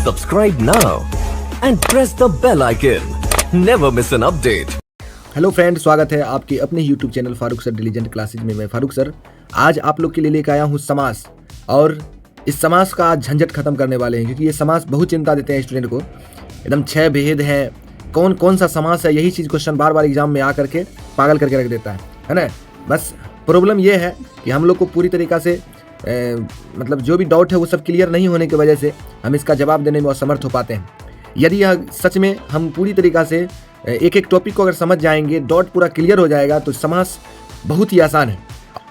Subscribe now and press the bell icon. Never miss an update. Hello friend, स्वागत है आपके अपने YouTube channel Farooq sir diligent classes में। मैं फारूक सर आज आप लोग के लिए लेकर आया हूँ समास, और इस समास का झंझट खत्म करने वाले हैं, क्योंकि ये समास बहुत चिंता देते हैं स्टूडेंट को। एकदम 6 भेद हैं, कौन कौन सा समास है, यही चीज़ क्वेश्चन बार बार एग्जाम में आ करके पागल करके रख देता है ना। बस प्रॉब्लम ये है कि हम लोग को पूरी तरीक़ा से मतलब जो भी डाउट है वो सब क्लियर नहीं होने की वजह से हम इसका जवाब देने में असमर्थ हो पाते हैं। यदि यह सच में हम पूरी तरीक़ा से एक एक टॉपिक को अगर समझ जाएंगे, डाउट पूरा क्लियर हो जाएगा, तो समास बहुत ही आसान है।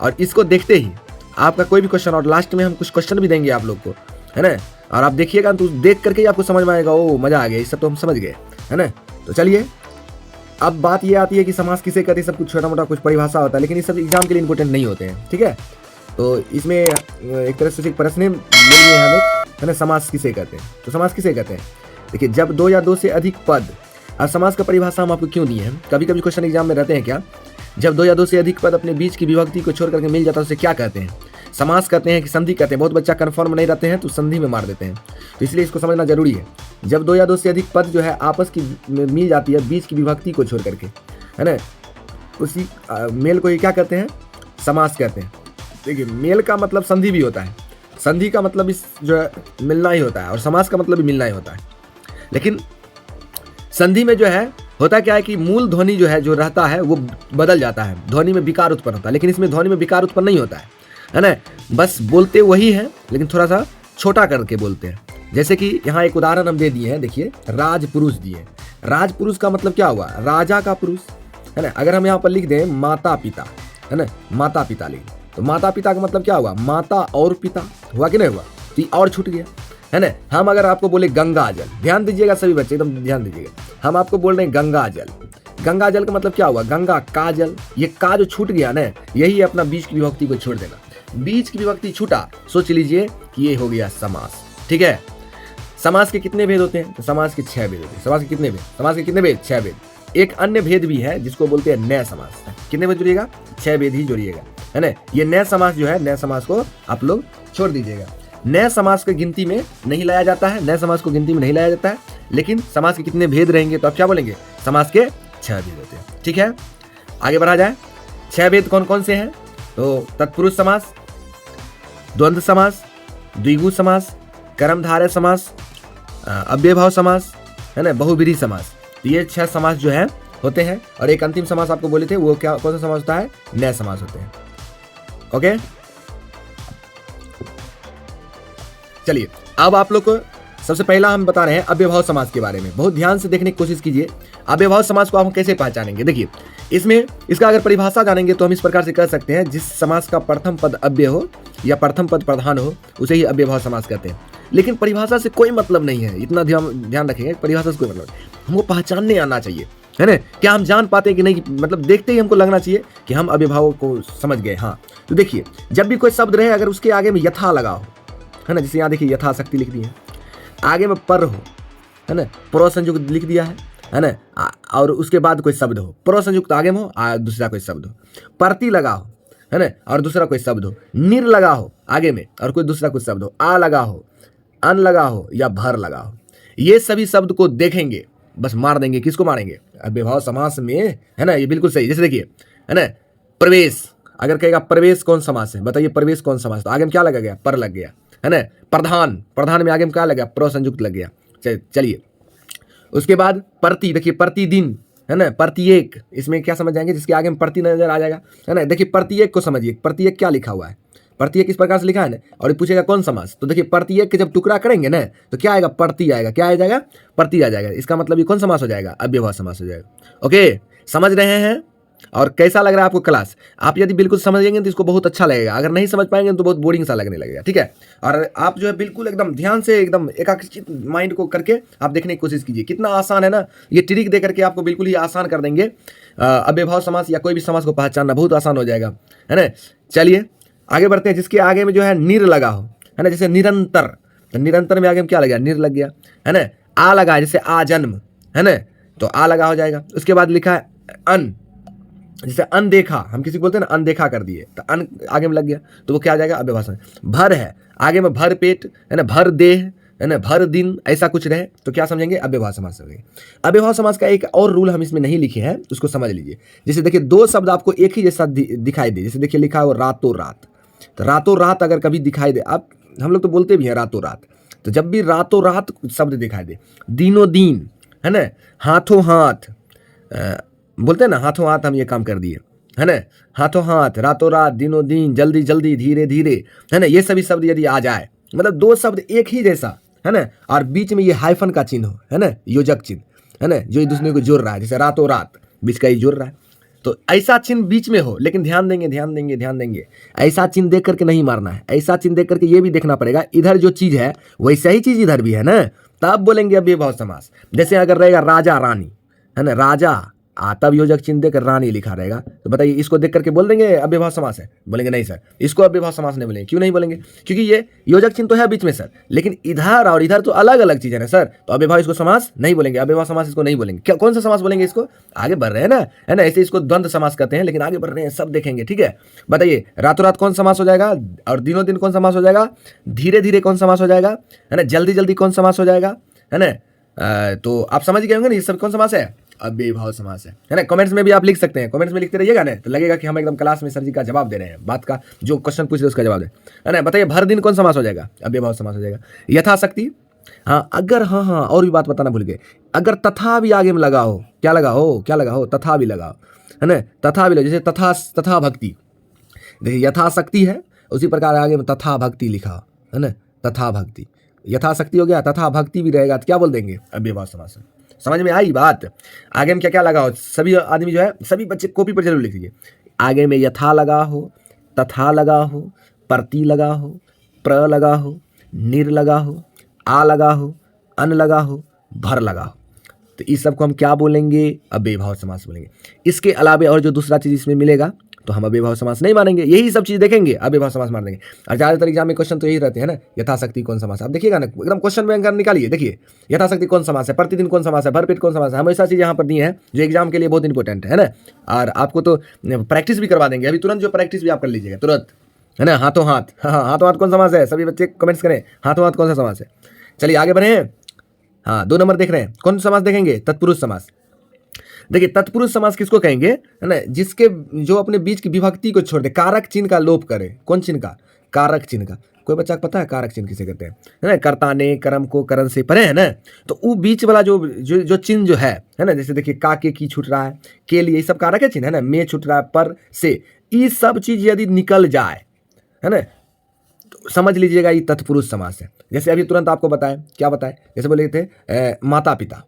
और इसको देखते ही आपका कोई भी क्वेश्चन, और लास्ट में हम कुछ क्वेश्चन भी देंगे आप लोग को, है ना। और आप देखिएगा तो देख करके ही आपको समझ में आएगा, ओ मज़ा आ गया, इस सब तो हम समझ गए, है ना। तो चलिए, अब बात ये आती है कि समास किसे कहते हैं। सब कुछ छोटा मोटा कुछ परिभाषा होता है, लेकिन ये सब एग्जाम के लिए इंपॉर्टेंट नहीं होते हैं, ठीक है। तो इसमें एक तरह से प्रश्न मिल गए हमें, है ना, समास किसे कहते हैं। तो समास किसे कहते हैं, देखिए, जब 2 या 2 से अधिक पद। अब समास का परिभाषा हम आपको क्यों दिए हैं, कभी कभी क्वेश्चन एग्जाम में रहते हैं क्या, जब 2 या 2 से अधिक पद अपने बीच की विभक्ति को छोड़ करके मिल जाता है उसे क्या कहते हैं, समास कहते हैं कि संधि कहते हैं। बहुत बच्चा कन्फर्म नहीं रहते हैं तो संधि में मार देते हैं, तो इसलिए इसको समझना जरूरी है। जब 2 या 2 से अधिक पद जो है आपस की मिल जाती है बीच की विभक्ति को छोड़ करके, है ना, उसी मेल को ये क्या कहते हैं, समास कहते हैं। देखिए, मेल का मतलब संधि भी होता है, संधि का मतलब इस जो है मिलना ही होता है, और समास का मतलब भी मिलना ही होता है। लेकिन संधि में जो है होता क्या है कि मूल ध्वनि जो है जो रहता है वो बदल जाता है, ध्वनि में विकार उत्पन्न होता है। लेकिन इसमें ध्वनि में विकार उत्पन्न नहीं होता है ना, बस बोलते वही है लेकिन थोड़ा सा छोटा करके बोलते हैं। जैसे कि यहाँ एक उदाहरण हम दे दिए हैं, देखिए, राजपुरुष दिए। राजपुरुष का मतलब क्या हुआ, राजा का पुरुष, है ना। अगर हम यहाँ पर लिख दें माता पिता, है ना, माता पिता लिख, तो माता पिता का मतलब क्या हुआ, माता और पिता हुआ कि नहीं हुआ, तो और छूट गया, है ना। हम अगर आपको बोले गंगा जल, ध्यान दीजिएगा सभी बच्चे, एकदम ध्यान दीजिएगा, हम आपको बोल रहे हैं गंगा जल। गंगा जल का मतलब क्या हुआ, गंगा का जल, ये का जो छूट गया ना, यही अपना बीच की विभक्ति को छोड़ देना। बीच की विभक्ति छूटा, सोच लीजिए कि ये हो गया समास, ठीक है। समास के कितने भेद होते हैं, तो समास के 6 भेद होते हैं। समास के कितने भेद, समास के कितने भेद, 6 भेद। एक अन्य भेद भी है जिसको बोलते हैं नए समास। कितने भेद जोड़िएगा, 6 भेद ही जोड़िएगा, है ना। ये नए समास जो है, नए समास को आप लोग छोड़ दीजिएगा। नए समास को गिनती में नहीं लाया जाता है, नए समास को गिनती में नहीं लाया जाता है। लेकिन समास के कितने भेद रहेंगे, तो आप क्या बोलेंगे, समास के 6 भेद होते हैं, ठीक है। आगे बढ़ा जाए, 6 भेद कौन कौन से हैं, तो तत्पुरुष समास, द्वंद्व समास, द्विगु समास, कर्मधारय समास, अव्ययभाव समास, है ना, बहुव्रीहि समास। तो ये 6 समास जो है होते हैं। और एक अंतिम समास आपको बोले थे, वो क्या, कौन सा समास होता है, नए समास होते हैं। ओके, चलिए, अब आप लोग को सबसे पहला हम बता रहे हैं अव्ययभाव समास के बारे में। बहुत ध्यान से देखने की कोशिश कीजिए, अव्ययभाव समास को हम कैसे पहचानेंगे। देखिए, इसमें इसका अगर परिभाषा जानेंगे तो हम इस प्रकार से कह सकते हैं, जिस समास का प्रथम पद अव्यय हो या प्रथम पद प्रधान हो उसे ही अव्ययभाव समास कहते हैं। लेकिन परिभाषा से कोई मतलब नहीं है, इतना ध्यान रखेंगे, परिभाषा से कोई मतलब नहीं, हमको पहचानने आना चाहिए, है ना। क्या हम जान पाते हैं कि नहीं, मतलब देखते ही हमको लगना चाहिए कि हम अव्ययभाव को समझ गए। हाँ, तो देखिए, जब भी कोई शब्द रहे, अगर उसके आगे में यथा लगा हो, है ना, जैसे यहाँ देखिए यथाशक्ति लिख दी है, आगे में पर हो, है ना, प्र संयुक्त लिख दिया है ना, और उसके बाद कोई शब्द हो, प्र संयुक्त आगे में हो, दूसरा कोई शब्द हो, प्रति लगा हो, है ना, और दूसरा कोई शब्द हो, निर लगा हो आगे में और कोई दूसरा कोई शब्द हो, आ लगा हो, अन लगा हो या भर लगा हो, ये सभी शब्द को देखेंगे, बस मार देंगे। किसको मारेंगे, अव्ययभाव समास में, है ना। ये बिल्कुल सही। जैसे देखिए, है ना, प्रवेश, अगर कहेगा प्रवेश कौन समास है, बताइए प्रवेश कौन समास, तो आगे में क्या लगा गया, पर लग गया, है ना। प्रधान, प्रधान में आगे में क्या लगा, प्र संयुक्त लग गया। चलिए, उसके बाद प्रति, देखिए प्रतिदिन, है ना, प्रत्येक, इसमें क्या समझ जाएंगे, जिसके आगे में प्रति नजर आ जाएगा, है ना। देखिए प्रत्येक को समझिए, प्रत्येक क्या लिखा हुआ है, प्रत्येक इस प्रकार से लिखा है ना, और ये पूछेगा कौन समास, तो देखिए प्रत्येक के जब टुकड़ा करेंगे ना तो क्या आएगा, प्रति आएगा, क्या आ जाएगा, प्रति आ जाएगा। इसका मतलब ये कौन समास हो जाएगा, अव्ययभाव समास हो जाएगा। ओके, समझ रहे हैं। और कैसा लग रहा है आपको क्लास, आप यदि बिल्कुल समझेंगे तो इसको बहुत अच्छा लगेगा, अगर नहीं समझ पाएंगे तो बहुत बोरिंग सा लगने लगेगा, ठीक है। और आप जो है बिल्कुल एकदम ध्यान से, एकदम एकाग्रचित माइंड को करके आप देखने की कोशिश कीजिए, कितना आसान है ना। ये ट्रिक दे करके आपको बिल्कुल ही आसान कर देंगे, अव्ययभाव समास या कोई भी समास को पहचानना बहुत आसान हो जाएगा, है ना। चलिए आगे बढ़ते हैं। जिसके आगे में जो है निर लगा हो, है ना, जैसे निरंतर, तो निरंतर में आगे में क्या लग गया, निर लग गया, है ना। आ लगा है, जैसे आजन्म, है ना, तो आ लगा हो जाएगा। उसके बाद लिखा है अन, जैसे अनदेखा, हम किसी को बोलते हैं ना अनदेखा कर दिए, तो अन आगे में लग गया, तो वो क्या आ जाएगा, अव्ययभाव समास। भर है, आगे में भर पेट, है ना, भर देह, है ना, भर दिन, ऐसा कुछ रहे तो क्या समझेंगे, अव्ययभाव समास समझेंगे। अव्ययभाव समास का एक और रूल हम इसमें नहीं लिखे हैं, उसको समझ लीजिए। जैसे देखिए दो शब्द आपको एक ही जैसा दिखाई दे, जैसे देखिए लिखा हो रातों रात, तो रातों रात अगर कभी दिखाई दे, अब हम लोग तो बोलते भी हैं रातों रात, तो जब भी रातों रात शब्द दिखाई दे, दिनों दिन, है ना, हाथों हाथ, बोलते हैं ना हाथों हाथ हम ये काम कर दिए, है ना, हाथों हाथ, रातों रात, दिनों दिन, जल्दी जल्दी, धीरे धीरे, है ना, ये सभी शब्द यदि आ जाए, मतलब दो शब्द एक ही जैसा, है ना, और बीच में ये हाइफन का चिन्ह हो, है ना, योजक चिन्ह, है ना, जो एक दूसरे को जोड़ रहा है, जैसे रातों रात बीच का ही जोड़ रहा है, तो ऐसा चिन्ह बीच में हो, लेकिन ध्यान देंगे ध्यान देंगे ध्यान देंगे, ऐसा चिन्ह देख करके नहीं मारना है, ऐसा चिन्ह देख करके ये भी देखना पड़ेगा इधर जो चीज है वैसा ही चीज इधर भी है ना, तब बोलेंगे अव्ययभाव समास। जैसे अगर रहेगा राजा रानी, है ना, राजा तब योजक चिन्ह देकर रानी लिखा रहेगा, तो बताइए इसको देख करके बोल देंगे अव्ययभाव समास है, बोलेंगे नहीं सर, इसको अव्ययभाव समास नहीं बोलेंगे। क्यों नहीं बोलेंगे, क्योंकि ये योजक चिन्ह तो है बीच में सर, लेकिन इधर और इधर तो अलग अलग चीज है ना सर, तो अव्ययभाव इसको समास नहीं बोलेंगे, अव्ययभाव समास इसको नहीं बोलेंगे। क्या कौन सा समास बोलेंगे इसको, आगे बढ़ रहे हैं ना, है ना, ऐसे इसको द्वंद्व समास कहते हैं, लेकिन आगे बढ़ रहे हैं सब देखेंगे, ठीक है। बताइए रातों रात कौन समास हो जाएगा, और दिनों दिन कौन समास हो जाएगा, धीरे धीरे कौन समास हो जाएगा, है ना, जल्दी जल्दी कौन समास हो जाएगा, है ना, तो आप समझ गए होंगे ना ये सब कौन समास है, अव्ययभाव समास है ना। कमेंट्स में भी आप लिख सकते हैं, कमेंट्स में लिखते रहिएगा ना, तो लगेगा कि हम एकदम क्लास में सर जी का जवाब दे रहे हैं, बात का जो क्वेश्चन पूछ रहे उसका जवाब दे, है ना। बताइए भर दिन कौन समास हो जाएगा, अव्ययभाव समास हो जाएगा। यथाशक्ति, हाँ अगर, हाँ और भी बात बताना भूल गए, अगर तथा भी आगे में लगा हो, क्या लगा हो, तथा भी लगा हो, है ना, तथा भी लगा, जैसे तथा भक्ति, देखिए यथाशक्ति है उसी प्रकार आगे में तथा भक्ति लिखा, है ना, तथा भक्ति, यथाशक्ति हो गया, तथा भक्ति भी रहेगा, तो क्या बोल देंगे, अव्ययभाव समास। समझ में आई बात। आगे में क्या क्या लगा हो, सभी आदमी जो है, सभी बच्चे कॉपी पर जरूर लिख लीजिए, आगे में यथा लगा हो, तथा लगा हो, प्रति लगा हो, प्र लगा हो, निर लगा हो, आ लगा हो, अन लगा हो, भर लगा हो, तो इस सब को हम क्या बोलेंगे, अव्ययभाव समास बोलेंगे। इसके अलावा और जो दूसरा चीज इसमें मिलेगा तो हम अव्ययभाव समास नहीं मानेंगे, यही सब चीज देखेंगे अव्ययभाव समास मान देंगे। और ज्यादातर एग्जाम में क्वेश्चन तो यही रहते हैं ना, यथाशक्ति कौन समास, आप देखिएगा ना एकदम क्वेश्चन में अगर निकालिए, देखिए यथाशक्ति कौन समास है, प्रतिदिन कौन समास है, भरपेट कौन समास है, हमेशा चीज यहाँ पर दी है जो एग्जाम के लिए बहुत इंपॉर्टेंट है ना। और आपको तो प्रैक्टिस भी करवा देंगे, अभी तुरंत जो प्रैक्टिस भी आप कर लीजिएगा तुरंत, है ना। हाथों हाथ, हाँ हाथों हाथ कौन समास है, सभी बच्चे कमेंट्स करें हाथों हाथ कौन सा समास है। चलिए आगे बढ़े, हाँ 2 नंबर देख रहे हैं, कौन सा समास देखेंगे, तत्पुरुष समास। देखिए तत्पुरुष समास किसको कहेंगे, है ना, जिसके जो अपने बीच की विभक्ति को छोड़ दे, कारक चिन्ह का लोप करे। कौन चिन्ह का, कारक चिन्ह का। कोई बच्चा को पता है कारक चिन्ह किसे कहते हैं, है ना, कर्ता ने कर्म को करण से परे, है ना, तो वो बीच वाला जो चिन्ह जो है ना, जैसे देखिए का के की छूट रहा है, के लिए, ये सब कारक चिन्ह है ना, में छूट रहा है, पर से, ये सब चीज यदि निकल जाए, है ना, तो समझ लीजिएगा ये तत्पुरुष समास है। जैसे अभी तुरंत आपको बताएं, क्या बताएं, जैसे बोले थे माता पिता,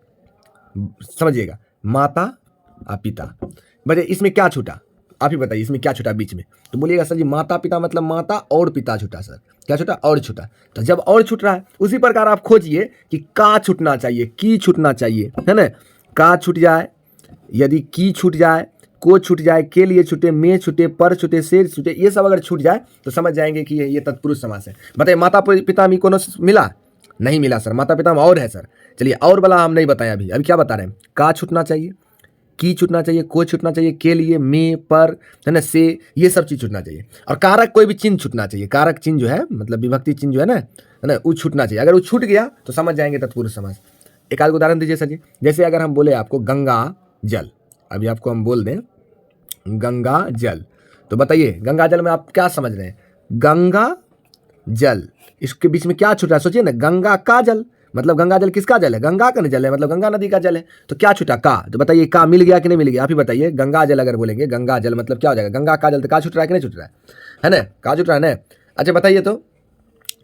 समझिएगा माता पिता, बजे इसमें क्या छूटा, आप ही बताइए इसमें क्या छूटा बीच में, तो बोलिएगा सर जी माता पिता मतलब माता और पिता छूटा, सर क्या छूटा, और छूटा। तो जब और छूट रहा है उसी प्रकार आप खोजिए कि का छूटना चाहिए, की छूटना चाहिए, है ना, का छूट जाए, यदि की छूट जाए, को छूट जाए, के लिए छूटे, में छूटे, पर छूटे, से छूटे, ये सब अगर छूट जाए तो समझ जाएंगे कि ये तत्पुरुष समास है। बताइए माता पिता में कोनो मिला, नहीं मिला सर, माता पिता में और है सर। चलिए और वाला हम नहीं बताएं, अभी क्या बता रहे हैं, का छूटना चाहिए, की छूटना चाहिए, को छूटना चाहिए, के लिए, में, पर, है ना, से, ये सब चीज छूटना चाहिए। और कारक कोई भी चिन्ह छूटना चाहिए, कारक चिन्ह जो है मतलब विभक्ति चिन्ह जो है ना, वो छूटना चाहिए। अगर वो छूट गया तो समझ जाएंगे तत्पुरुष समास। एक आध उदाहरण दीजिए सर जी, जैसे अगर हम बोले आपको गंगा जल, अभी आपको हम बोल दें गंगा जल, तो बताइए गंगा जल में आप क्या समझ रहे हैं, गंगा जल, इसके बीच में क्या छूट रहा है, सोचिए ना, गंगा का जल, मतलब गंगा जल किसका जल है, गंगा का जल है, मतलब गंगा नदी का जल है, तो क्या छूटा, का। तो बताइए का मिल गया कि नहीं मिल गया, आप ही बताइए। गंगा जल अगर बोलेंगे गंगा जल मतलब क्या हो जाएगा, गंगा का जल, तो का छूट रहा है कि नहीं छूट रहा है ना, का छूट रहा है ना। अच्छा बताइए, तो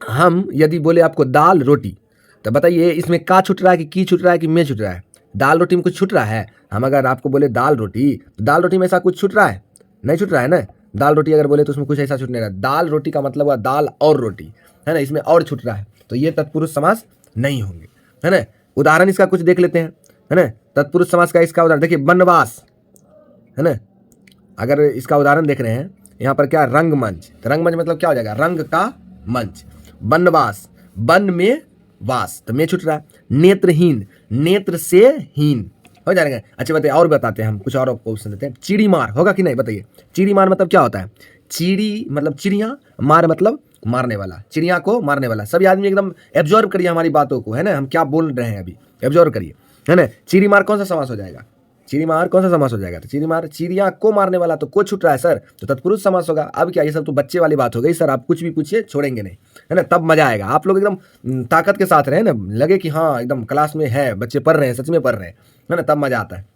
हम यदि बोले आपको दाल रोटी, तो बताइए इसमें का छूट रहा है कि की छूट रहा है कि में छूट रहा है, दाल रोटी में कुछ छूट रहा है। हम अगर आपको बोले दाल रोटी, तो दाल रोटी में ऐसा कुछ छूट रहा है, नहीं छूट रहा है ना। दाल रोटी अगर बोले तो उसमें कुछ ऐसा छूट नहीं रहा, दाल रोटी का मतलब हुआ दाल और रोटी, है ना, इसमें और छूट रहा है, तो ये तत्पुरुष समास नहीं होंगे, है ना। उदाहरण इसका कुछ देख लेते हैं, है ना, तत्पुरुष समास का इसका उदाहरण देखिए, वनवास, है ना, अगर इसका उदाहरण देख रहे हैं यहाँ पर क्या, रंगमंच, तो रंगमंच मतलब क्या हो जाएगा, रंग का मंच। वनवास, वन में वास, तो में छूट रहा है। नेत्रहीन, नेत्र से हीन हो जाएगा। अच्छा बताइए और बताते हैं हम, कुछ और ऑप्शन देते हैं। चिड़ी मार होगा कि नहीं, बताइए। चिड़ी मार मतलब क्या होता है, चिड़ी मतलब चिड़िया, मार मतलब मारने वाला, चिड़िया को मारने वाला। सभी आदमी एकदम एब्जॉर्व करिए हमारी बातों को, है ना, हम क्या बोल रहे हैं अभी, एब्जॉर्व करिए, है ना। चिड़ी मार कौन सा समास हो जाएगा? चिड़ी मार कौन सा समास हो जाएगा? तो चिड़ी मार, चिड़िया को मारने वाला, तो को छूट रहा है सर, तो तत्पुरुष समास होगा। अब क्या, ये सब तो बच्चे वाली बात हो गई सर, आप कुछ भी पूछिए छोड़ेंगे नहीं, है ना, तब मजा आएगा। आप लोग एकदम ताकत के साथ रहे ना, लगे कि हाँ एकदम क्लास में है, बच्चे पढ़ रहे हैं, सच में पढ़ रहे हैं, है ना, तब मजा आता है।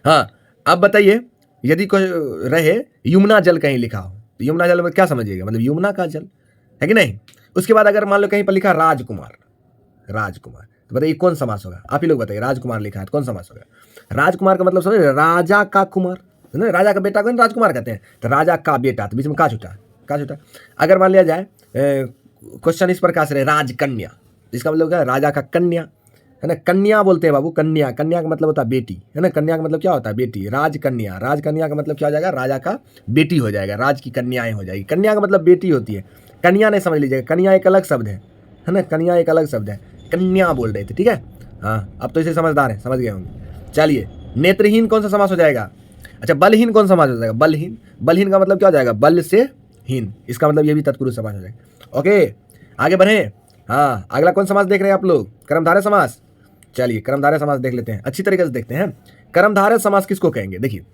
हाँ, अब बताइए, यदि कोई रहे यमुना जल कहीं लिखा हो, तो यमुना जल में क्या समझिएगा, मतलब यमुना का जल, है कि नहीं। उसके बाद अगर मान लो कहीं पर लिखा राजकुमार, राजकुमार, तो बताइए कौन समास होगा? आप ही लोग बताइए, राजकुमार लिखा है तो कौन समास होगा? राजकुमार का मतलब समझ, राजा का कुमार, है ना, राजा का बेटा को राजकुमार कहते हैं, तो राजा का बेटा, तो बीच में का छूटा, का छूटा। अगर मान लिया जाए क्वेश्चन इस प्रकार से, राजकन्या, इसका मतलब क्या है? राजा का कन्या, है ना, कन्या बोलते हैं बाबू, कन्या, कन्या का मतलब होता है बेटी, है ना, कन्या का मतलब क्या होता है? बेटी। राजकन्या, राजकन्या का मतलब क्या हो जाएगा? राजा का बेटी हो जाएगा, राज की कन्याएं हो जाएगी। कन्या का मतलब बेटी होती है, कन्या नहीं समझ लीजिएगा, कन्या एक अलग शब्द है ना, कन्या एक अलग शब्द है, कन्या बोल रहे थे, ठीक है। हाँ, अब तो इसे समझदार है, समझ गए होंगे। चलिए, नेत्रहीन कौन सा समास हो जाएगा? अच्छा, बलहीन कौन सा समास हो जाएगा? बलहीन, बलहीन का मतलब क्या हो जाएगा? बल से हीन, इसका मतलब ये भी तत्पुरुष समास हो जाएगा। ओके, आगे बढ़े। हाँ, अगला कौन समास देख रहे हैं आप लोग? कर्मधारय समास। चलिए, कर्मधारय समास देख लेते हैं, अच्छी तरीके से देखते हैं। कर्मधारय समास किसको कहेंगे? देखिए,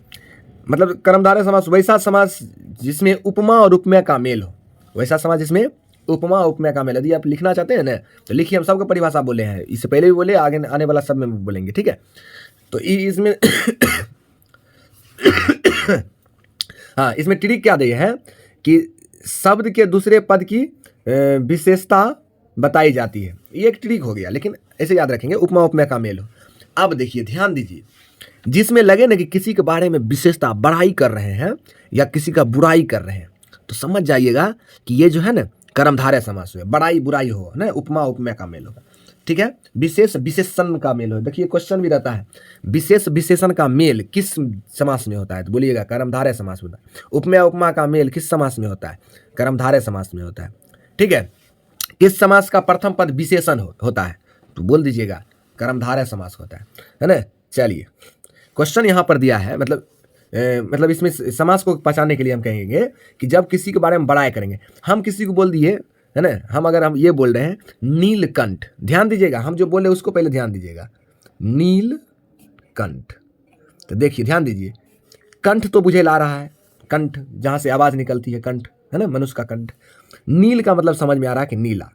मतलब कर्मधारय समास वैसा समास जिसमें उपमा और उपमेय का मेल हो, वैसा समास जिसमें उपमा उपमेय का मेल। यदि आप लिखना चाहते हैं ना, तो लिखिए, हम सबको परिभाषा बोले हैं, इससे पहले भी बोले, आगे आने वाला सब में बोलेंगे, ठीक है। तो इसमें हाँ, इसमें ट्रिक क्या दी है कि शब्द के दूसरे पद की विशेषता बताई जाती है, ये एक ट्रिक हो गया, लेकिन ऐसे याद रखेंगे, उपमा उपमेय का मेल हो। अब देखिए, ध्यान दीजिए, जिसमें लगे ना कि किसी के बारे में विशेषता बड़ाई कर रहे हैं या किसी का बुराई कर रहे हैं, तो समझ जाइएगा कि ये जो है ना कर्मधारय समास हो, बड़ाई बुराई हो ना, उपमा उपमेय का मेल होगा, ठीक है। विशेष विशेषण का मेल हो, देखिए क्वेश्चन भी रहता है, विशेष विशेषण का मेल किस समास में होता है? तो बोलिएगा कर्मधारय समास होता है। उपमेय उपमा का मेल किस समास में होता है? कर्मधारय समास में होता है, ठीक है। किस समास का प्रथम पद विशेषण होता है? तो बोल दीजिएगा कर्मधारय समास होता है ना। चलिए, क्वेश्चन यहाँ पर दिया है, मतलब इसमें समास को पहचानने के लिए हम कहेंगे कि जब किसी के बारे में बड़ाई करेंगे, हम किसी को बोल दिए, है ना, हम ये बोल रहे हैं नीलकंठ, ध्यान दीजिएगा, हम जो बोले उसको पहले ध्यान दीजिएगा, नीलकंठ। तो देखिए, ध्यान दीजिए, कंठ तो बुझे ला रहा है, कंठ जहाँ से आवाज़ निकलती है, कंठ, है ना, मनुष्य का कंठ। नील का मतलब समझ में आ रहा है कि नीला,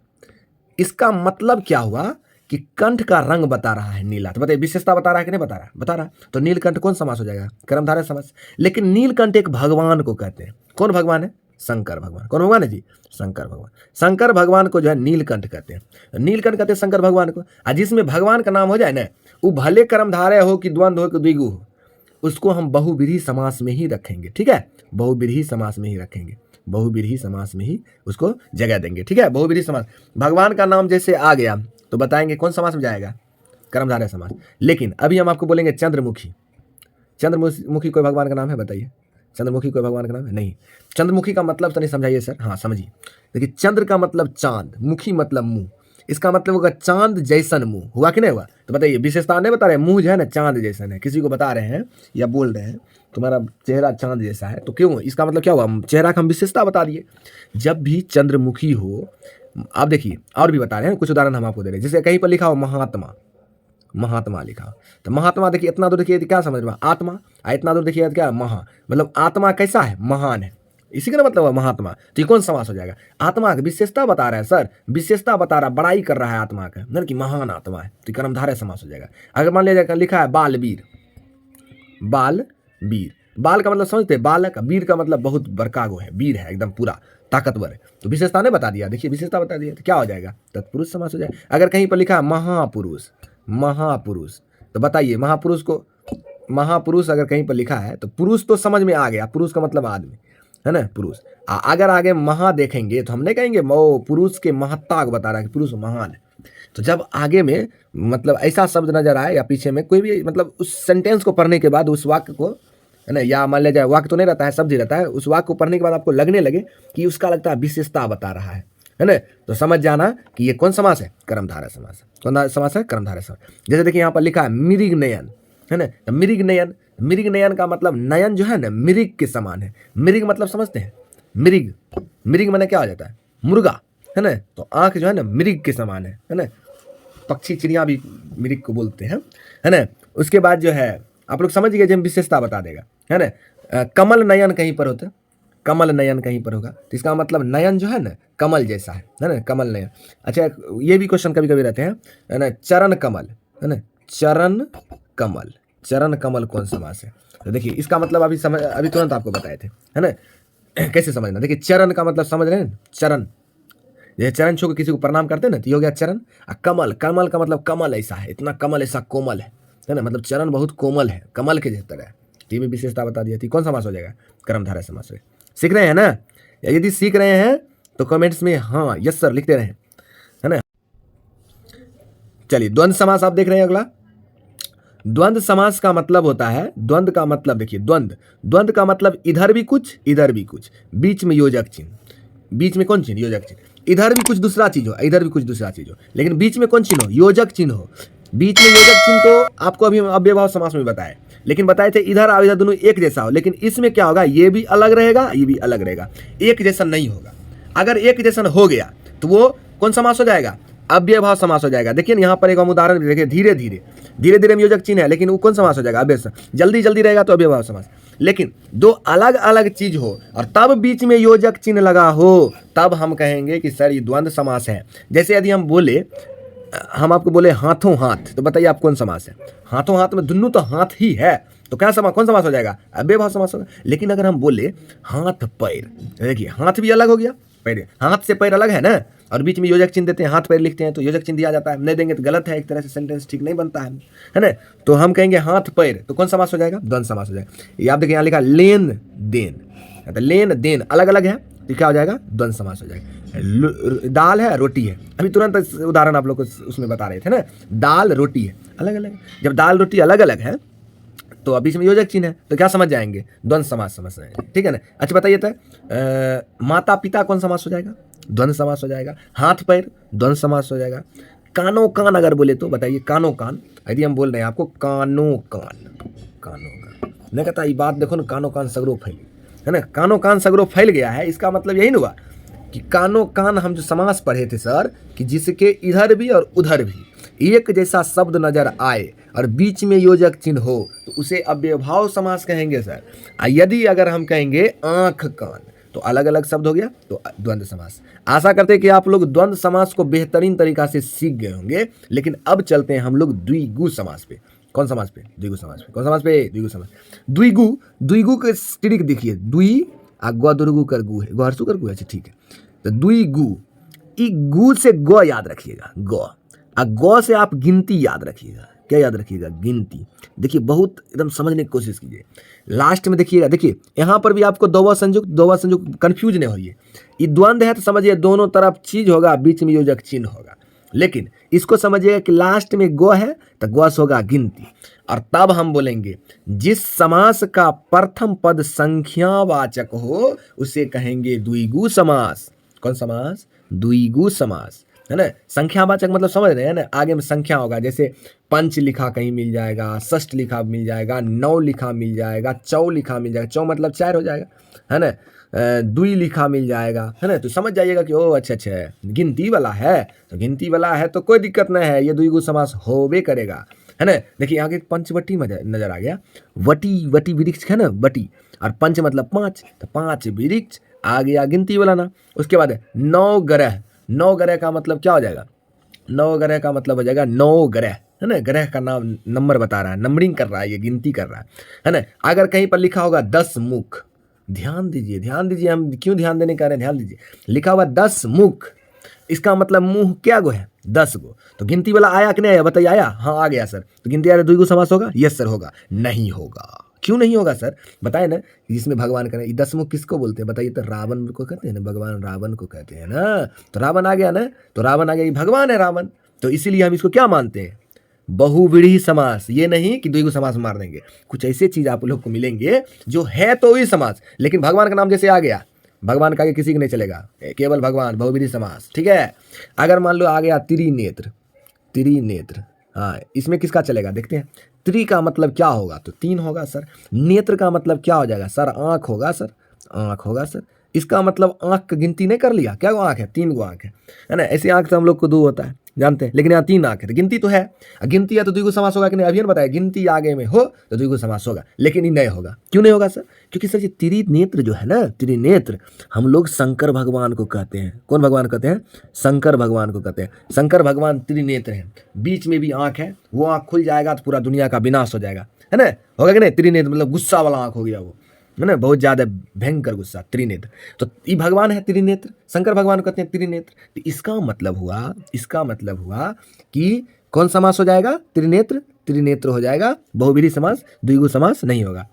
इसका मतलब क्या हुआ कि कंठ का रंग बता रहा है नीला। तो बताइए, विशेषता बता रहा है कि नहीं बता रहा? बता रहा। तो नीलकंठ कौन समास हो जाएगा? कर्मधारय समास। लेकिन नीलकंठ एक भगवान को कहते हैं, कौन भगवान है? शंकर भगवान। कौन भगवान है जी? शंकर भगवान। शंकर भगवान को जो है नीलकंठ कहते हैं, नीलकंठ कहते हैं शंकर भगवान को। और जिसमें भगवान का नाम हो जाए ना, वो भले कर्मधारय हो कि द्वंद्व हो कि द्विगु हो, उसको हम बहुव्रीहि समास में ही रखेंगे, ठीक है, बहुव्रीहि समास में ही रखेंगे, बहुव्रीहि समास में ही उसको जगह देंगे, ठीक है, बहुव्रीहि समास। भगवान का नाम जैसे आ गया तो बताएंगे कौन समास में जाएगा? कर्मधारय समास। लेकिन अभी हम आपको बोलेंगे चंद्रमुखी। चंद्रमुखी कोई भगवान का नाम है? बताइए, चंद्रमुखी कोई भगवान का नाम है? नहीं। चंद्रमुखी का मतलब तो नहीं समझाइए सर। हाँ समझिए, देखिए, चंद्र का मतलब चांद, मुखी मतलब मुंह, इसका मतलब होगा चांद जैसन मुंह, हुआ कि नहीं हुआ? तो बताइए, विशेषता नहीं बता रहे, मुंह जो है ना चांद जैसन है, किसी को बता रहे हैं या बोल रहे हैं तुम्हारा चेहरा चांद जैसा है, तो क्यों? इसका मतलब क्या हुआ? चेहरा का हम विशेषता बता दिए। जब भी चंद्रमुखी हो, आप देखिए, और भी बता रहे हैं, कुछ उदाहरण हम आपको दे रहे हैं। जैसे कहीं पर लिखा हो महात्मा, महात्मा लिखा हो, तो महात्मा देखिए, इतना दूर देखिए क्या समझ में? आत्मा। इतना दूर देखिए क्या? महा, मतलब आत्मा कैसा है? महान है, इसी का मतलब है महात्मा। तो ये कौन समास हो जाएगा? आत्मा की विशेषता बता रहा है सर, विशेषता बता रहा, बड़ाई कर रहा है आत्मा का, ना कि महान आत्मा है, तो कर्मधारय समास हो जाएगा। अगर मान लीजिए लिखा है बालवीर, बालवीर, बाल का मतलब समझते हैं, बालक, वीर का मतलब बहुत बड़का गो है, वीर है, एकदम पूरा ताकतवर है, तो विशेषता ने बता दिया। देखिए, विशेषता बता दिया, तो क्या हो जाएगा? तत्पुरुष समास हो जाएगा। अगर कहीं पर लिखा है महापुरुष, महापुरुष, तो बताइए, महापुरुष को, महापुरुष अगर कहीं पर लिखा है तो पुरुष तो समझ में आ गया, पुरुष का मतलब आदमी, है ना, पुरुष। अगर आगे महा देखेंगे तो हमने कहेंगे पुरुष के महत्ता को बता रहा है कि पुरुष महान है। तो जब आगे में मतलब ऐसा शब्द नजर आए या पीछे में कोई भी, मतलब उस सेंटेंस को पढ़ने के बाद, उस वाक्य को, है ना, या मान लिया जाए वाक्य तो नहीं रहता है, शब्द ही रहता है, उस वाक्य को पढ़ने के बाद आपको लगने लगे कि उसका लगता है विशेषता बता रहा है ना, तो समझ जाना कि ये कौन समास है? कर्मधारय समास है। कौन समास है? कर्मधारय समास। जैसे देखिए, यहाँ पर लिखा है मृग नयन, है ना, तो मृग नयन, मृग नयन का मतलब नयन जो है ना मृग के समान है। मृग मतलब समझते हैं? मृग, मृग माने क्या हो जाता है? मुर्गा, है ना, तो आंख जो है ना मृग के समान है ना, पक्षी चिड़िया भी मृग को बोलते हैं, है ना। उसके बाद जो है आप लोग समझ गए, जो विशेषता बता देगा, है ना। कमल नयन कहीं पर होता है, कमल नयन कहीं पर होगा, तो इसका मतलब नयन जो है ना कमल जैसा है ना, कमल नयन। अच्छा, ये भी क्वेश्चन कभी कभी रहते हैं, है ना, चरण कमल, है ना, चरण कमल, चरण कमल कौन समास है? तो देखिए इसका मतलब अभी तुरंत आपको बताए थे, है ना। कैसे समझना, देखिए चरण का मतलब समझ रहे हैं, चरण, जैसे चरण छू के किसी को प्रणाम करते हैं ना, तो ये हो गया चरण। कमल, कमल का मतलब कमल ऐसा है, इतना कमल ऐसा कोमल है ना, मतलब चरण बहुत कोमल है, कमल के जैसा तरह है। तो ये भी विशेषता बता दी थी। कौन समास हो जाएगा? कर्मधारय समास हो। सीख रहे हैं ना? या यदि सीख रहे हैं तो कमेंट्स में हाँ यस सर लिखते रहें, है ना। चलिए द्वंद्व समास आप देख रहे हैं अगला। द्वंद्व समास का मतलब होता है, द्वंद्व का मतलब देखिए, द्वंद्व का मतलब इधर भी कुछ इधर भी कुछ, बीच में योजक चिन्ह, बीच में कौन चिन्ह? योजक चिन्ह। इधर भी कुछ दूसरा चीज हो, इधर भी कुछ दूसरा चीज हो, लेकिन बीच में कौन चिन्ह हो? योजक चिन्ह हो। बीच में योजक चिन्ह तो आपको अभी अव्ययभाव समास में बताए, लेकिन बताए थे इधर और इधर दोनों एक जैसा हो, लेकिन इसमें क्या होगा? ये भी अलग रहेगा, ये भी अलग रहेगा, एक जैसा नहीं होगा। अगर एक जैसा हो गया तो वो कौन समास हो जाएगा? अव्ययभाव समास हो जाएगा। देखिए यहाँ पर एक हम उदाहरण देखिए, धीरे धीरे में योजक चिन्ह है, लेकिन वो कौन समास हो जाएगा? अव्यय। जल्दी जल्दी रहेगा तो अव्ययभाव समास। लेकिन दो अलग अलग चीज हो और तब बीच में योजक चिन्ह लगा हो, तब हम कहेंगे कि सर ये द्वंद्व समास है। जैसे यदि हम आपको बोले हाथों हाथ, तो बताइए आप कौन समास है? हाथों हाथ में दोनों तो हाथ ही है, तो क्या कौन समास हो जाएगा? अव्ययभाव समास होगा। लेकिन अगर हम बोले हाथ पैर, देखिए हाथ भी अलग हो गया, पैर, हाथ से पैर अलग है ना, और बीच में योजक चिन्ह देते हैं, हाथ पैर लिखते हैं तो योजक चिन्ह दिया जाता है, नहीं देंगे तो गलत है, एक तरह से सेंटेंस ठीक नहीं बनता है ना। तो हम कहेंगे हाथ पैर, तो कौन समास हो जाएगा? द्वंद्व समास हो जाएगा। ये आप देखिए यहाँ लिखा लेन देन, तो लेन देन अलग अलग है, तो क्या हो जाएगा? द्वंद्व समास हो जाएगा। दाल है रोटी है, अभी तुरंत उदाहरण आप लोग को उसमें बता रहे थे ना, दाल रोटी है अलग अलग। जब दाल रोटी अलग अलग है तो अभी इसमें योजक चिन्ह है, तो क्या समझ जाएंगे? द्वंद्व समास समझ जाएंगे, ठीक है ना। अच्छा बताइए तो माता पिता कौन समास हो जाएगा? द्वंद्व समास हो जाएगा। हाथ पैर द्वंद्व समास हो जाएगा। कानो कान अगर बोले तो बताइए, कानो कान, यदि हम बोल रहे हैं आपको कानो कान, कानो कान, नहीं कहता ये बात देखो ना, कानो कान सगरो फैल, है ना, कानो कान सगरो फैल गया है, इसका मतलब यही ना हुआ कि कानो कान हम जो समास पढ़े थे सर, कि जिसके इधर भी और उधर भी एक जैसा शब्द नजर आए और बीच में योजक चिन्ह हो, तो उसे अव्ययभाव समास कहेंगे सर। यदि अगर हम कहेंगे आंख कान, तो अलग अलग शब्द हो गया, तो द्वंद्व समास। आशा करते हैं कि आप लोग द्वंद्व समास को बेहतरीन तरीका से सीख गए होंगे। लेकिन अब चलते हैं हम लोग द्विगु समास पे। कौन समास पे? द्विगु समास पे। कौन समास पे? द्विगु समास। द्विगु के ट्रिक देखिए, द्वि गु दुर्गु कर गु है, गहरसु कर गु है, अच्छा ठीक है। तो द्विगु, ई गु से ग याद रखिएगा, गौ से आप गिनती याद रखिएगा। क्या याद रखिएगा? गिनती। देखिए बहुत एकदम समझने की कोशिश कीजिए, लास्ट में देखिएगा। देखिए यहाँ पर भी आपको दोवा संयुक्त कंफ्यूज नहीं होइए। ये द्वंद्व है तो समझिए दोनों तरफ चीज होगा, बीच में योजक चिन्ह होगा। लेकिन इसको समझिएगा कि लास्ट में गो है तो गौस होगा गिनती। और तब हम बोलेंगे जिस समास का प्रथम पद संख्यावाचक हो उसे कहेंगे द्विगु समास। कौन समास? द्विगु समास, है ना। संख्यावाचक मतलब समझ रहे हैं ना, आगे में संख्या होगा, जैसे पंच लिखा कहीं मिल जाएगा, षष्ठ लिखा मिल जाएगा, नौ लिखा मिल जाएगा, चौ लिखा मिल जाएगा, चौ मतलब 4 हो जाएगा, है ना। दुई लिखा मिल जाएगा, है ना। तो समझ जाइएगा कि ओ अच्छा गिनती वाला है, तो गिनती वाला है तो कोई दिक्कत नहीं है, ये द्विगु समास होबे करेगा, है ना। देखिए आगे पंचवटी नजर आ गया, वटी वृक्ष है ना, वटी, और पंच मतलब 5, तो 5 वृक्ष आ गया गिनती वाला ना। उसके बाद 9 ग्रह, 9 ग्रह का मतलब क्या हो जाएगा? 9 ग्रह का मतलब हो जाएगा 9 ग्रह, है ना। ग्रह का नाम नंबर बता रहा है, नंबरिंग कर रहा है, ये गिनती कर रहा है ना। अगर कहीं पर लिखा होगा 10 मुख, ध्यान दीजिए, हम क्यों ध्यान देने का रहे हैं, ध्यान दीजिए। लिखा हुआ 10 मुख, इसका मतलब मुंह क्या गो है? 10 गो। तो गिनती वाला आया कि नहीं आया? बताइए आया? हाँ आ गया सर। तो गिनती आ रहा, द्विगु समास होगा? यस सर होगा। नहीं होगा। क्यों नहीं होगा सर? बताए ना, जिसमें भगवान का 10 मुख किसको बोलते हैं बताइए? तो रावण को कहते हैं ना, भगवान रावण को कहते हैं ना। तो रावण आ गया ना, तो रावण आ गया, ये भगवान है रावण, तो इसीलिए हम इसको क्या मानते हैं? बहुव्रीहि समास। ये नहीं कि द्विगु समास मार देंगे, कुछ ऐसे चीज आप लोग को मिलेंगे जो है तो वही समास, लेकिन भगवान का नाम जैसे आ गया, भगवान का आगे किसी को नहीं चलेगा, केवल भगवान, बहुव्रीहि समास, ठीक है। अगर मान लो आ गया त्रिनेत्र, हाँ इसमें किसका चलेगा? देखते हैं। त्रि का मतलब क्या होगा? तो 3 होगा सर। नेत्र का मतलब क्या हो जाएगा सर? आँख होगा सर, आँख होगा सर। इसका मतलब आँख का गिनती नहीं कर लिया, क्या वो आँख है, 3 गो आँख है ना। ऐसे आँख से हम लोग को 2 होता है जानते हैं, लेकिन यहाँ 3 आँख है तो गिनती तो है। गिनती है तो द्विगु समास होगा कि नहीं, अभी ने बताया गिनती आगे में हो तो द्विगु समास होगा, लेकिन ये नहीं होगा। क्यों नहीं होगा सर? क्योंकि सर ये त्रिनेत्र जो है ना, त्रिनेत्र हम लोग शंकर भगवान को कहते हैं। कौन भगवान कहते हैं? शंकर भगवान को कहते हैं। शंकर भगवान त्रिनेत्र हैं, बीच में भी आँख है, वो आँख खुल जाएगा तो पूरा दुनिया का विनाश हो जाएगा, है ना। होगा कि नहीं? त्रिनेत्र मतलब गुस्सा वाला आँख हो गया वो, है ना, बहुत ज्यादा भयंकर गुस्सा, त्रिनेत्र। तो ये भगवान है त्रिनेत्र, शंकर भगवान कहते हैं त्रिनेत्र। तो इसका मतलब हुआ कि कौन समास हो जाएगा? त्रिनेत्र, त्रिनेत्र हो जाएगा, बहुब्रीहि समास, द्विगु समास नहीं होगा।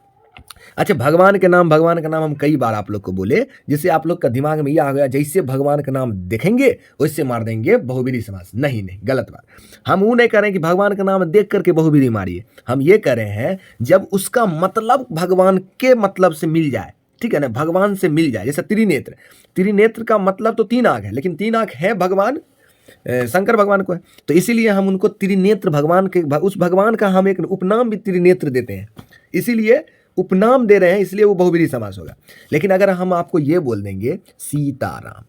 अच्छा, भगवान का नाम हम कई बार आप लोग को बोले, जिससे आप लोग का दिमाग में ये आ गया जैसे भगवान का नाम देखेंगे वैसे मार देंगे बहुब्रीहि समास। नहीं, गलत बात। हम वो नहीं कर रहे हैं कि भगवान का नाम देख करके बहुब्रीहि मारिए, हम ये कर रहे हैं जब उसका मतलब भगवान के मतलब से मिल जाए, ठीक है ना, भगवान से मिल जाए। जैसे त्रिनेत्र का मतलब तो 3 आँख है, लेकिन 3 आँख है भगवान शंकर भगवान को है, तो इसीलिए हम उनको त्रिनेत्र भगवान के, उस भगवान का हम एक उपनाम भी त्रिनेत्र देते हैं, इसीलिए उपनाम दे रहे हैं, इसलिए वो बहुब्रीहि समास होगा। लेकिन अगर हम आपको ये बोल देंगे सीताराम,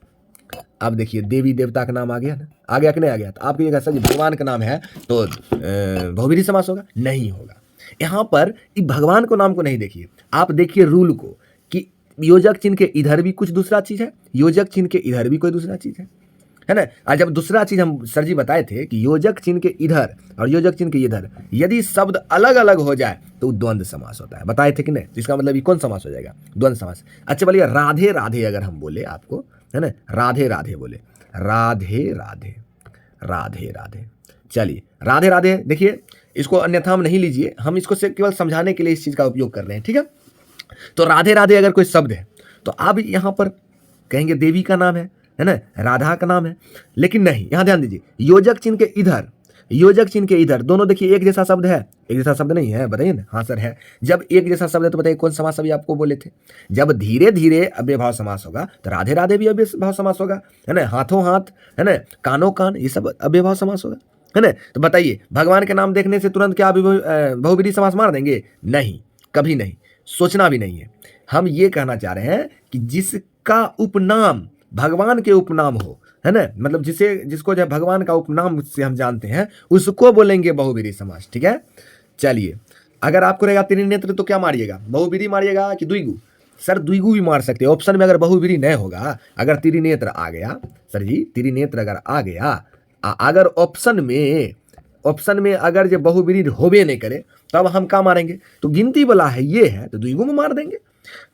अब देखिए देवी देवता का नाम आ गया ना, आ गया कि नहीं आ गया? तो आप कहिएगा सर जी भगवान का नाम है तो बहुब्रीहि समास होगा? नहीं होगा। यहाँ पर भगवान को नाम को नहीं देखिए, आप देखिए रूल को, कि योजक चिन्ह के इधर भी कुछ दूसरा चीज है, योजक चिन्ह के इधर भी कोई दूसरा चीज है ना। और जब दूसरा चीज हम सर जी बताए थे कि योजक चिन्ह के इधर और योजक चिन्ह के इधर यदि शब्द अलग अलग हो जाए तो द्वंद्व समास होता है, बताए थे कि नहीं? इसका मतलब ये कौन समास हो जाएगा? द्वंद्व समास। अच्छा बोलिए राधे राधे अगर हम बोले आपको, है ना, राधे राधे बोले, राधे राधे, राधे राधे, चलिए राधे राधे, देखिए इसको अन्यथा हम नहीं लीजिए, हम इसको से केवल समझाने के लिए इस चीज का उपयोग कर रहे हैं, ठीक है। तो राधे राधे अगर कोई शब्द है तो आप यहाँ पर कहेंगे देवी का नाम है ना, राधा का नाम है, लेकिन नहीं, यहां ध्यान दीजिए योजक चिन्ह के इधर, योजक चिन्ह के इधर दोनों देखिए एक जैसा शब्द है, एक जैसा शब्द नहीं है, बताइए ना। हाँ सर है। जब एक जैसा शब्द है तो बताइए कौन समास अभी आपको बोले थे? जब धीरे धीरे अव्ययभाव समास होगा तो राधे राधे भी अव्ययभाव समास होगा, है ना, हाथों हाथ, है ना, कानों कान, ये सब अव्ययभाव समास होगा, है ना। तो बताइए भगवान के नाम देखने से तुरंत क्या बहुब्रीहि समास मार देंगे? नहीं, कभी नहीं, सोचना भी नहीं है। हम ये कहना चाह रहे हैं कि जिसका उपनाम भगवान के उपनाम हो, है ना, मतलब जिसको जब भगवान का उपनाम से हम जानते हैं उसको बोलेंगे बहुब्रीहि समास, ठीक है। चलिए अगर आपको रहेगा त्रिनेत्र तो क्या मारिएगा? बहुब्रीहि मारिएगा कि द्विगु? सर द्विगु भी मार सकते हैं, ऑप्शन में अगर बहुब्रीहि नहीं होगा, अगर त्रिनेत्र आ गया, सर जी त्रिनेत्र अगर आ गया, अगर ऑप्शन में अगर जो बहुब्रीहि होबे नहीं करे तब हम क्या मारेंगे? तो गिनती वाला है ये है तो द्विगु में मार देंगे।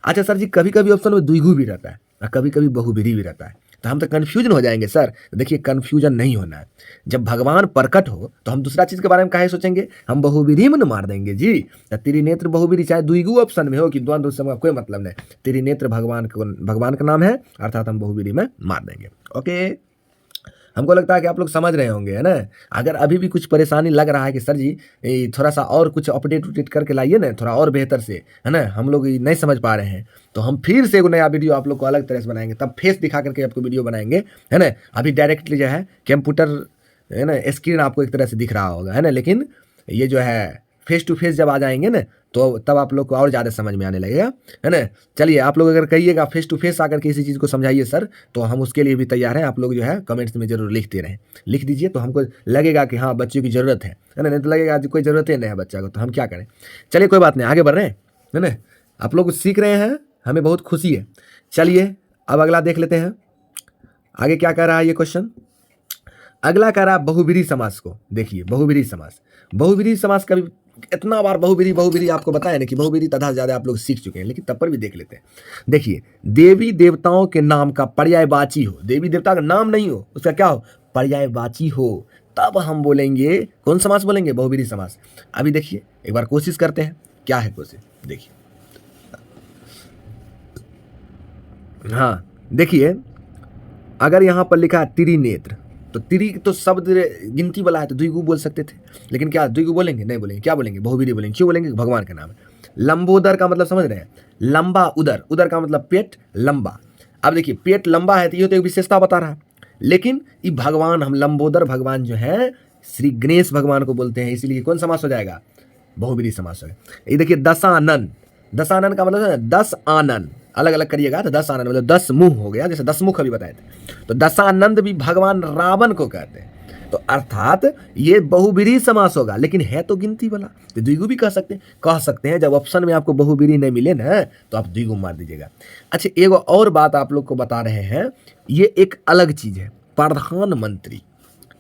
अच्छा सर जी कभी कभी ऑप्शन में द्विगु भी रहता है और कभी कभी बहुब्रीहि भी रहता है, तो हम तो कन्फ्यूजन हो जाएंगे सर। देखिए कन्फ्यूजन नहीं होना है, जब भगवान प्रकट हो तो हम दूसरा चीज के बारे में काहे सोचेंगे? हम बहुब्रीहि में मार देंगे जी। त्रिनेत्र बहुब्रीहि चाहे द्विगु ऑप्शन में हो कि द्वंद्व उससे कोई मतलब नहीं, त्रिनेत्र भगवान का नाम है अर्थात हम बहुब्रीहि में मार देंगे। ओके, हमको लगता है कि आप लोग समझ रहे होंगे, है ना। अगर अभी भी कुछ परेशानी लग रहा है कि सर जी थोड़ा सा और कुछ अपडेट करके लाइए ना, थोड़ा और बेहतर से, है ना, हम लोग नहीं समझ पा रहे हैं, तो हम फिर से एक नया वीडियो आप लोग को अलग तरह से बनाएंगे, तब फेस दिखा करके आपको वीडियो बनाएंगे, है ना। अभी डायरेक्टली जो है कंप्यूटर, है ना, स्क्रीन आपको एक तरह से दिख रहा होगा, है ना, लेकिन ये जो है फेस टू फेस जब आ जाएंगे ना तो तब आप लोग को और ज़्यादा समझ में आने लगेगा, है ना। चलिए आप लोग अगर कहिएगा फेस टू फेस आकर के इसी चीज़ को समझाइए सर, तो हम उसके लिए भी तैयार हैं। आप लोग जो है कमेंट्स में जरूर लिखते रहें, लिख दीजिए, तो हमको लगेगा कि हाँ बच्चों की ज़रूरत है ना, नहीं तो लगेगा कोई ज़रूरत ही नहीं है बच्चा को, तो हम क्या करें। चलिए कोई बात नहीं, आगे बढ़ रहे हैं, है ना, आप लोग सीख रहे हैं, हमें बहुत खुशी है। चलिए अब अगला देख लेते हैं, आगे क्या कह रहा है ये क्वेश्चन। अगला कह रहा है बहुब्रीहि समास को। देखिए बहुब्रीहि समास का भी इतना बार बहुब्रीहि आपको बताया ना कि बहुब्रीहि तथा ज्यादा आप लोग सीख चुके हैं, लेकिन तब पर भी देख लेते हैं। देखिए देवी देवताओं के नाम का पर्यायवाची हो, देवी देवता का नाम नहीं हो, उसका क्या हो? पर्यायवाची हो, तब हम बोलेंगे कौन समास बोलेंगे? बहुब्रीहि समास। अभी देखिए एक बार कोशिश करते हैं, क्या है कोशिश, देखिए। हाँ देखिए अगर यहाँ पर लिखा है त्रिनेत्र, तो त्रि तो शब्द गिनती वाला है तो द्विगु बोल सकते थे, लेकिन क्या द्विगु बोलेंगे? नहीं बोलेंगे, क्या बोलेंगे? बहुब्रीहि बोलेंगे। क्यों बोलेंगे? भगवान का नाम है। लंबोदर का मतलब समझ रहे हैं? लंबा उदर, उदर का मतलब पेट, लंबा। अब देखिए पेट लंबा है तो ये तो एक विशेषता बता रहा है, लेकिन ये भगवान, हम लंबोदर भगवान जो है श्री गणेश भगवान को बोलते हैं, इसीलिए कौन समास हो जाएगा? बहुब्रीहि समास होगा। ये देखिए दशानन, दशानन का मतलब है 10 आनन। अलग अलग करिएगा तो दशानन मतलब 10 मुंह हो गया, जैसे 10 मुख अभी बताए थे, तो दशानंद भी भगवान रावण को कहते हैं। तो अर्थात ये बहुब्रीहि समास होगा, लेकिन है तो गिनती वाला, तो द्विगु भी कह सकते हैं। जब ऑप्शन में आपको बहुब्रीहि नहीं मिले ना तो आप द्विगु मार दीजिएगा। अच्छा, एक और बात आप लोग को बता रहे हैं, ये एक अलग चीज है, प्रधानमंत्री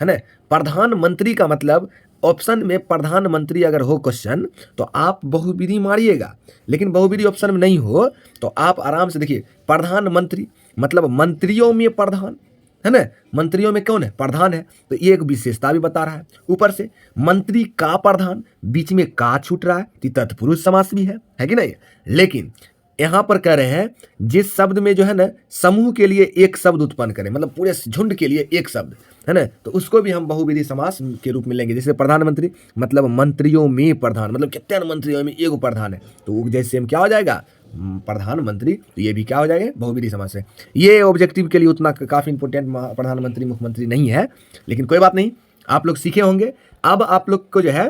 है ना। प्रधानमंत्री का मतलब ऑप्शन में प्रधानमंत्री अगर हो क्वेश्चन तो आप बहुब्रीहि मारिएगा, लेकिन बहुब्रीहि ऑप्शन में नहीं हो तो आप आराम से देखिए, प्रधानमंत्री मतलब मंत्रियों में प्रधान है ना, मंत्रियों में कौन है, प्रधान है, तो ये एक विशेषता भी बता रहा है। ऊपर से मंत्री का प्रधान, बीच में का छूट रहा है, तो तत्पुरुष समास भी है कि नहीं। लेकिन यहाँ पर कह रहे हैं जिस शब्द में जो है ना समूह के लिए एक शब्द उत्पन्न करें, मतलब पूरे झुंड के लिए एक शब्द है ना, तो उसको भी हम बहुब्रीहि समास के रूप में लेंगे। जैसे प्रधानमंत्री मतलब मंत्रियों में प्रधान, मतलब कितने मंत्रियों में एक प्रधान है, तो जैसे हम क्या हो जाएगा प्रधानमंत्री, तो ये भी क्या हो जाएगा बहुब्रीहि समास है। ये ऑब्जेक्टिव के लिए उतना काफ़ी इंपॉर्टेंट प्रधानमंत्री मुख्यमंत्री नहीं है, लेकिन कोई बात नहीं, आप लोग सीखे होंगे। अब आप लोग को जो है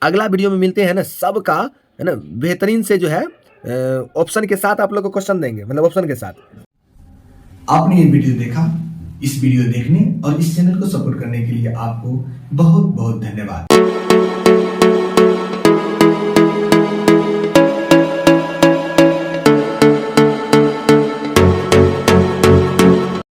अगला वीडियो में मिलते हैं ना, सबका है ना बेहतरीन से जो है ऑप्शन के साथ आप लोग को क्वेश्चन देंगे, मतलब ऑप्शन के साथ। आपने ये वीडियो देखा, इस वीडियो देखने और इस चैनल को सपोर्ट करने के लिए आपको बहुत बहुत धन्यवाद।